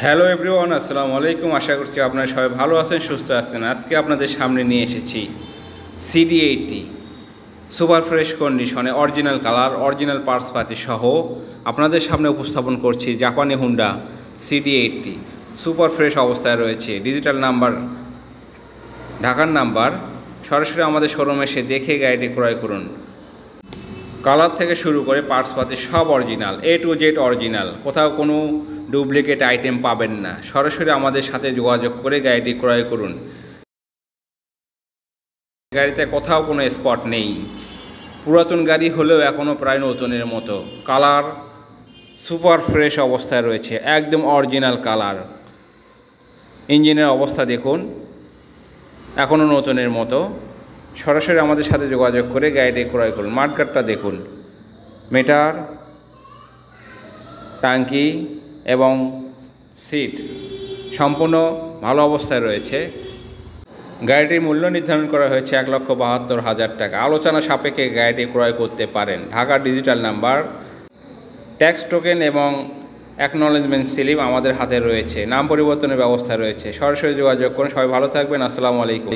Hello everyone, আসসালামু আলাইকুম। আশা করছি আপনারা সবাই ভালো আছেন, সুস্থ আছেন। আজকে আপনাদের সামনে নিয়ে এসেছি CD80 সুপার ফ্রেশ কন্ডিশনে অরিজিনাল কালার, অরিজিনাল পার্টস পাতি সহ আপনাদের সামনে উপস্থাপন করছি জাপানি হুন্ডা CD80 সুপার ফ্রেশ অবস্থায় রয়েছে। ডিজিটাল নাম্বার, ঢাকার নাম্বার। সরাসরি আমাদের শোরুমে এসে দেখে গাড়িটি ক্রয় করুন। কালার থেকে শুরু করে পার্টস পাতি সব original, A to Z original, কোথাও কোনো ডুপ্লিকেট আইটেম পাবেন না। সরাসরি আমাদের সাথে যোগাযোগ করে গাড়িটি ক্রয় করুন। গাড়িতে কোথাও কোনো স্পট নেই, পুরাতন গাড়ি হলেও এখনও প্রায় নতুনের মতো। কালার সুপার ফ্রেশ অবস্থায় রয়েছে, একদম অরিজিনাল কালার। ইঞ্জিনের অবস্থা দেখুন, এখনও নতুনের মতো। সরাসরি আমাদের সাথে যোগাযোগ করে গাড়িটি ক্রয় করুন। মাঠগাটটা দেখুন, মিটার, টাঙ্কি এবং সিট সম্পূর্ণ ভালো অবস্থায় রয়েছে। গাড়িটির মূল্য নির্ধারণ করা হয়েছে 1,72,000 টাকা। আলোচনা সাপেক্ষে গাড়িটি ক্রয় করতে পারেন। ঢাকার ডিজিটাল নাম্বার, ট্যাক্স টোকেন এবং অ্যাকনলেজমেন্ট স্লিপ আমাদের হাতে রয়েছে। নাম পরিবর্তনের ব্যবস্থা রয়েছে। সরাসরি যোগাযোগ করুন। সবাই ভালো থাকবেন। আসসালামু আলাইকুম।